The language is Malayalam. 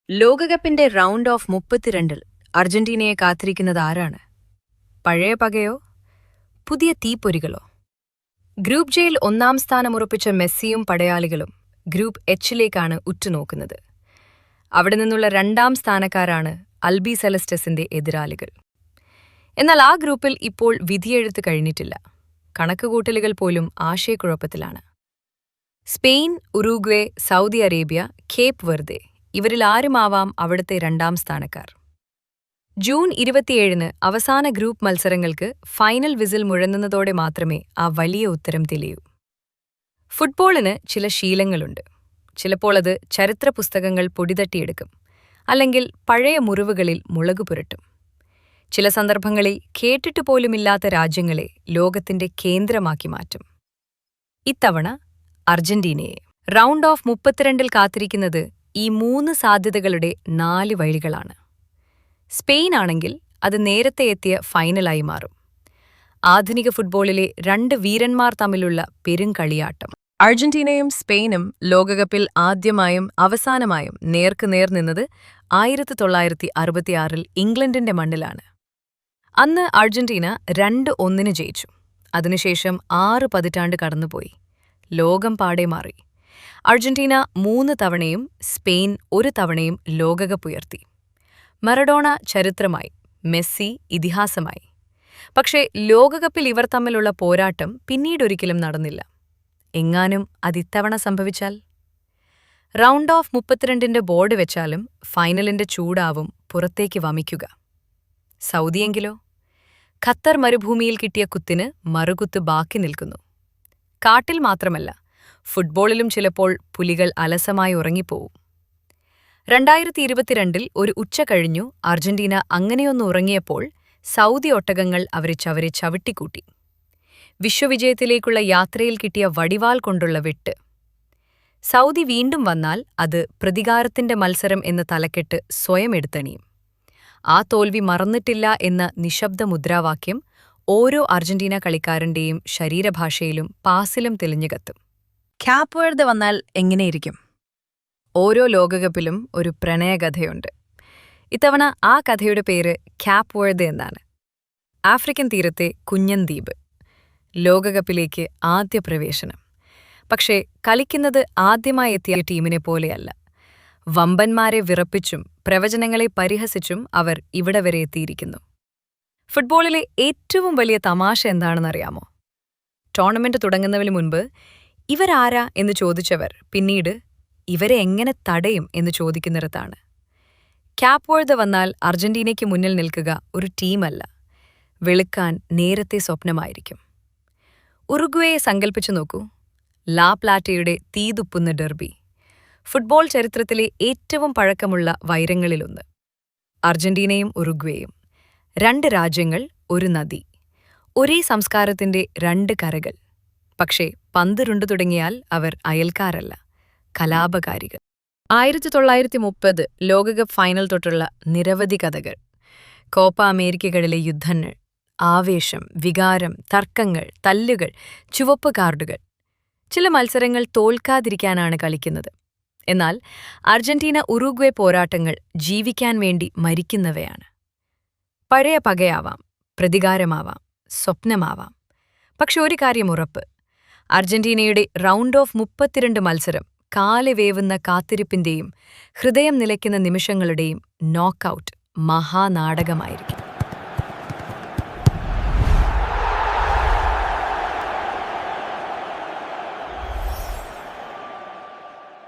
ലോകകപ്പിന്റെ റൗണ്ട് ഓഫ് 32-ൽ അർജന്റീനയെ കാത്തിരിക്കുന്നത് ആരാണ്? പഴയ പകയോ പുതിയ തീപ്പൊരികളോ? ഗ്രൂപ്പ് ജെയിൽ ഒന്നാം സ്ഥാനമുറപ്പിച്ച മെസ്സിയും പടയാളികളും ഗ്രൂപ്പ് എച്ചിലേക്കാണ് ഉറ്റുനോക്കുന്നത്. അവിടെ നിന്നുള്ള രണ്ടാം സ്ഥാനക്കാരാണ് അൽബി സെലസ്റ്റസിന്റെ എതിരാളികൾ. എന്നാൽ ആ ഗ്രൂപ്പിൽ ഇപ്പോൾ വിധിയെഴുത്ത് കഴിഞ്ഞിട്ടില്ല. കണക്കുകൂട്ടലുകൾ പോലും ആശയക്കുഴപ്പത്തിലാണ്. Spain, Uruguay, Saudi Arabia, Cape Verde ഇവരിൽ ആരുമാവാം അവിടുത്തെ രണ്ടാം സ്ഥാനക്കാർ. ജൂൺ 27-ന് അവസാന ഗ്രൂപ്പ് മത്സരങ്ങൾക്ക് ഫൈനൽ വിസിൽ മുഴങ്ങുന്നതോടെ മാത്രമേ ആ വലിയ ഉത്തരം തെളിയൂ. ഫുട്ബോളിന് ചില ശീലങ്ങളുണ്ട്. ചിലപ്പോൾ അത് ചരിത്ര പുസ്തകങ്ങൾ പൊടിതട്ടിയെടുക്കും, അല്ലെങ്കിൽ പഴയ മുറിവുകളിൽ മുളകു പുരട്ടും. ചില സന്ദർഭങ്ങളിൽ കേട്ടിട്ട് പോലുമില്ലാത്ത രാജ്യങ്ങളെ ലോകത്തിന്റെ കേന്ദ്രമാക്കി മാറ്റും. ഇത്തവണ അർജന്റീനയെ റൗണ്ട് ഓഫ് 32-ൽ കാത്തിരിക്കുന്നത് ഈ 3 സാധ്യതകളുടെ 4 വഴികളാണ്. സ്പെയിൻ ആണെങ്കിൽ അത് നേരത്തെ എത്തിയ ഫൈനലായി മാറും. ആധുനിക ഫുട്ബോളിലെ 2 വീരന്മാർ തമ്മിലുള്ള പെരുങ്കളിയാട്ടം. അർജന്റീനയും സ്പെയിനും ലോകകപ്പിൽ ആദ്യമായും അവസാനമായും നേർക്കുനേർ നിന്നത് 1966-ൽ ഇംഗ്ലണ്ടിന്റെ മണ്ണിലാണ്. അന്ന് അർജന്റീന 2-1 ജയിച്ചു. അതിനുശേഷം 6 പതിറ്റാണ്ട് കടന്നുപോയി. ലോകം പാടെ മാറി. അർജന്റീന 3 തവണയും സ്പെയിൻ 1 തവണയും ലോകകപ്പ് ഉയർത്തി. മറഡോണ ചരിത്രമായി, മെസ്സി ഇതിഹാസമായി. പക്ഷേ ലോകകപ്പിൽ ഇവർ തമ്മിലുള്ള പോരാട്ടം പിന്നീടൊരിക്കലും നടന്നില്ല. എങ്ങാനും അതിത്തവണ സംഭവിച്ചാൽ? റൗണ്ട് ഓഫ് 32-ന്റെ ബോർഡ് വെച്ചാലും ഫൈനലിന്റെ ചൂടാവും പുറത്തേക്ക് വമിക്കുക. സൗദിയെങ്കിലോ? ഖത്തർ മരുഭൂമിയിൽ കിട്ടിയ കുത്തിന് മറുകുത്ത് ബാക്കി നിൽക്കുന്നു. കാട്ടിൽ മാത്രമല്ല, ഫുട്ബോളിലും ചിലപ്പോൾ പുലികൾ അലസമായി ഉറങ്ങിപ്പോവും. 2022-ൽ ഒരു ഉച്ച കഴിഞ്ഞു അർജന്റീന അങ്ങനെയൊന്ന് ഉറങ്ങിയപ്പോൾ സൗദി ഒട്ടകങ്ങൾ അവരെ ചവിട്ടിക്കൂട്ടി. വിശ്വവിജയത്തിലേക്കുള്ള യാത്രയിൽ കിട്ടിയ വടിവാൾ കൊണ്ടുള്ള വെട്ട്. സൗദി വീണ്ടും വന്നാൽ അത് പ്രതികാരത്തിന്റെ മത്സരം എന്ന തലക്കെട്ട് സ്വയം എടുത്തണിയും. ആ തോൽവി മറന്നിട്ടില്ല എന്ന നിശബ്ദ മുദ്രാവാക്യം ഓരോ അർജന്റീന കളിക്കാരന്റെയും ശരീരഭാഷയിലും പാസിലും തെളിഞ്ഞുകത്തും. ക്യാപ്പ് വെർദെ വന്നാൽ എങ്ങനെയിരിക്കും? ഓരോ ലോകകപ്പിലും ഒരു പ്രണയകഥയുണ്ട്. ഇത്തവണ ആ കഥയുടെ പേര് ക്യാപ്പ് വെർദെ എന്നാണ്. ആഫ്രിക്കൻ തീരത്തെ കുഞ്ഞൻ ദ്വീപ്. ലോകകപ്പിലേക്ക് ആദ്യ പ്രവേശനം. പക്ഷേ കളിക്കുന്നത് ആദ്യമായി എത്തിയ ടീമിനെ പോലെയല്ല. വമ്പന്മാരെ വിറപ്പിച്ചും പ്രവചനങ്ങളെ പരിഹസിച്ചും അവർ ഇവിടെ വരെ എത്തിയിരിക്കുന്നു. ഫുട്ബോളിലെ ഏറ്റവും വലിയ തമാശ എന്താണെന്നറിയാമോ? ടൂർണമെന്റ് തുടങ്ങുന്നതിന് മുൻപ് ഇവരാരാ എന്ന് ചോദിച്ചവർ പിന്നീട് ഇവരെ എങ്ങനെ തടയും എന്ന് ചോദിക്കുന്നിടത്താണ്. ക്യാപ്പ് വെർദെ വന്നാൽ അർജന്റീനയ്ക്ക് മുന്നിൽ നിൽക്കുക ഒരു ടീമല്ല, വെളുക്കാൻ നേരത്തെ സ്വപ്നമായിരിക്കും. ഉറുഗ്വേയെ സങ്കൽപ്പിച്ചു നോക്കൂ. ലാ പ്ലാറ്റയുടെ തീതുപ്പുന്ന ഡെർബി. ഫുട്ബോൾ ചരിത്രത്തിലെ ഏറ്റവും പഴക്കമുള്ള വൈരങ്ങളിലൊന്ന്. അർജന്റീനയും ഉറുഗ്വേയും. 2 രാജ്യങ്ങൾ, ഒരു നദി. ഒരേ സംസ്കാരത്തിന്റെ 2 കരകൾ. പക്ഷേ പന്തുരുണ്ടു തുടങ്ങിയാൽ അവർ അയൽക്കാരല്ല, കലാപകാരികൾ. 1930 ലോകകപ്പ് ഫൈനൽ തൊട്ടുള്ള നിരവധി കഥകൾ. കോപ്പ അമേരിക്കകളിലെ യുദ്ധങ്ങൾ, ആവേശം, വികാരം, തർക്കങ്ങൾ, തല്ലുകൾ, ചുവപ്പ് കാർഡുകൾ. ചില മത്സരങ്ങൾ തോൽക്കാതിരിക്കാനാണ് കളിക്കുന്നത്. എന്നാൽ അർജന്റീന ഉറുഗ്വേ പോരാട്ടങ്ങൾ ജീവിക്കാൻ വേണ്ടി മരിക്കുന്നവയാണ്. പഴയ പകയാവാം, പ്രതികാരമാവാം, സ്വപ്നമാവാം. പക്ഷെ ഒരു കാര്യം ഉറപ്പ്, അർജന്റീനയുടെ റൗണ്ട് ഓഫ് 32 മത്സരം കാല് വേവുന്ന കാത്തിരിപ്പിന്റെയും ഹൃദയം നിലയ്ക്കുന്ന നിമിഷങ്ങളുടെയും നോക്കൌട്ട് മഹാനാടകമായിരിക്കും.